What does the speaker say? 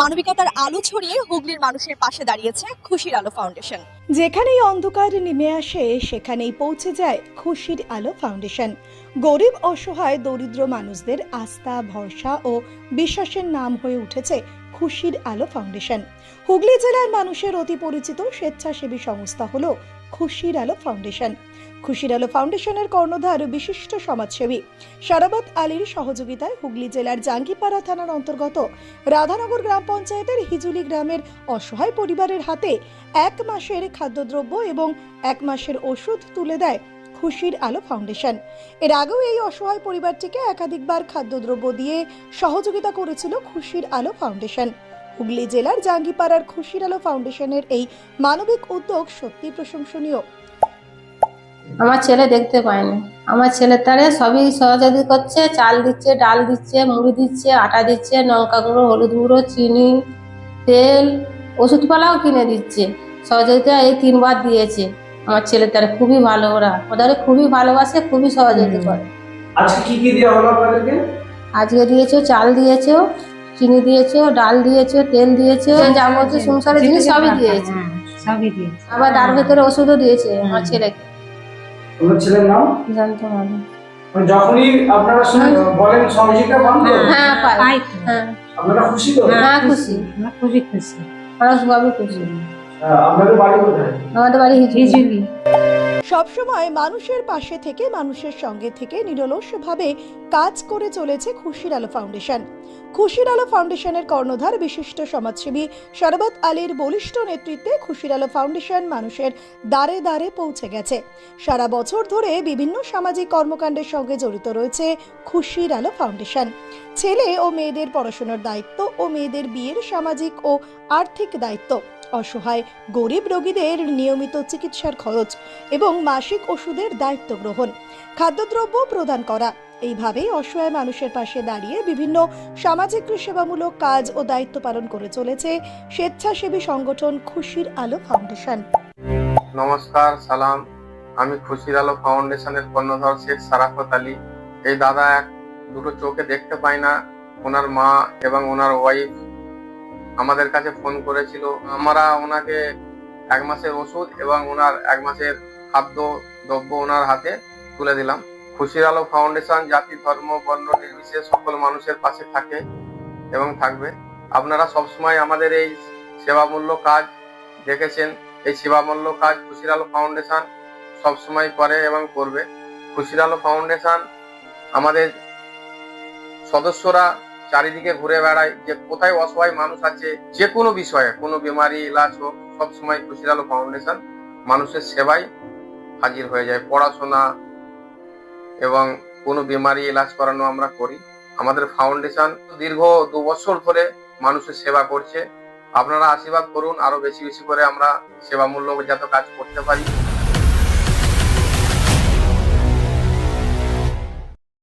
মানবিকতার আলো ছড়িয়ে হুগলির মানুষের পাশে দাঁড়িয়েছে খুশির আলো ফাউন্ডেশন। যেখানেই অন্ধকার নেমে আসে সেখানেই পৌঁছে যায় খুশির আলো ফাউন্ডেশন। গরিব অসহায় দরিদ্র মানুষদের আস্থা ভরসা ও বিশ্বাসের নাম হয়ে উঠেছে খুশির আলো ফাউন্ডেশন। হুগলি জেলার মানুষের অতি পরিচিত স্বেচ্ছাসেবী সংস্থা হলো খুশির আলো ফাউন্ডেশন। খুশির আলো ফাউন্ডেশনের কর্ণধার বিশিষ্ট সমাজসেবী সারাবত আলীর সহযোগিতায় হুগলি জেলার জাঙ্গিপাড়া থানার অন্তর্গত রাধানগর গ্রাম পঞ্চায়েতের হিজুলি গ্রামের অসহায় পরিবারের হাতে 1 মাসের খাদ্যদ্রব্য এবং 1 মাসের ওষুধ তুলে দেয় খুশির আলো ফাউন্ডেশন। এর আগেও এই অসহায় পরিবারটিকে একাধিকবার খাদ্যদ্রব্য দিয়ে সহযোগিতা করেছিল খুশির আলো ফাউন্ডেশন। হুগলি জেলার জাঙ্গিপাড়ার খুশির আলো ফাউন্ডেশনের এই মানবিক উদ্যোগ সত্যি প্রশংসনীয়। আমার ছেলে দেখতে পায়নি, আমার ছেলের তারে সবই সহযোগিতা করছে, চাল দিচ্ছে, ডাল দিচ্ছে, মুড়ি দিচ্ছে, আটা দিচ্ছে, লঙ্কা গুঁড়ো, হলুদ গুঁড়ো, চিনি, তেল, ওষুধপালাও কিনে দিচ্ছে। সহযোগিতা এই 3 বার দিয়েছে। আমার ছেলের তারে খুবই ভালো, ওদের খুবই ভালোবাসে, খুবই সহযোগিতা করে। আজকে কি দেওয়া হলো আপনাদেরকে? আজকে দিয়েছো চাল দিয়েছো, চিনি দিয়েছো, ডাল দিয়েছো, তেল দিয়েছো, যাবতীয় সংসারের জিনিস সবই দিয়েছে, আবার তার ভেতরে ওষুধও দিয়েছে আমার ছেলেকে। আপনার ছেলের নাম জানতে পারবো। মানে যখনই আপনারা বলেন সহযোগিতা বন্ধ, হ্যাঁ পাই, হ্যাঁ আপনারা খুশি তো? হ্যাঁ খুশি, খুবই খুশি, আমরা সবাই খুশি। আপনাদের বাড়ি কোথায়? আমাদের বাড়ি হিজুলি। সবসময় মানুষের পাশে থেকে মানুষের সঙ্গে থেকে নিরলসভাবে কাজ করে চলেছে খুশির আলো ফাউন্ডেশন। খুশির আলো ফাউন্ডেশনের কর্ণধার বিশিষ্ট সমাজসেবী সারাবত আলীর বলিষ্ঠ নেতৃত্বে খুশির আলো ফাউন্ডেশন মানুষের দ্বারে দ্বারে পৌঁছে গেছে। সারা বছর ধরে বিভিন্ন সামাজিক কর্মকাণ্ডের সঙ্গে জড়িত রয়েছে খুশির আলো ফাউন্ডেশন। ছেলে ও মেয়েদের পড়াশোনার দায়িত্ব ও মেয়েদের বিয়ের সামাজিক ও আর্থিক দায়িত্ব, অসহায় গরিব রোগীদের নিয়মিত চিকিৎসার খরচ এবং মাসিক ওষুধের দায়িত্ব গ্রহণ, খাদ্যদ্রব্য প্রদান করা, এইভাবেই অসহায় মানুষের পাশে দাঁড়িয়ে বিভিন্ন সামাজিক সেবামূলক কাজ ও দায়িত্ব পালন করে চলেছে স্বেচ্ছাসেবী সংগঠন খুশির আলো ফাউন্ডেশন। নমস্কার, সালাম। আমি খুশির আলো ফাউন্ডেশনের কর্ণধার শেখ সারাফত আলী। এই দাদা দুটো চোখে দেখতে পায় না, ওনার মা এবং ওনার ওয়াইফ আমাদের কাছে ফোন করেছিল। আমরা ওনাকে 1 মাসের ওষুধ এবং ওনার 1 মাসের খাদ্য দ্রব্য ওনার হাতে তুলে দিলাম। খুশির আলো ফাউন্ডেশন জাতি ধর্ম বর্ণ নির্বিশেষে সকল মানুষের পাশে থাকে এবং থাকবে। আপনারা সবসময় আমাদের এই সেবামূলক কাজ দেখেছেন। এই সেবামূলক কাজ খুশির আলো ফাউন্ডেশন সবসময় করে এবং করবে। খুশির আলো ফাউন্ডেশন আমাদের সদস্যরা চারিদিকে ঘুরে বেড়ায়, যে কোথায় অসহায় মানুষ আছে, যে কোনো বিষয়ে, কোনো বিমারি ইলাজ হোক, সবসময় খুশির আলো ফাউন্ডেশন মানুষের সেবায় হাজির হয়ে যায়। পড়াশোনা এবং কোনো বিমারি ইলাজ করানো আমরা করি। আমাদের ফাউন্ডেশন দীর্ঘ 2 বছর ধরে মানুষের সেবা করছে। আপনারা আশীর্বাদ করুন, আরো বেশি বেশি করে আমরা সেবামূলক যাতে কাজ করতে পারি।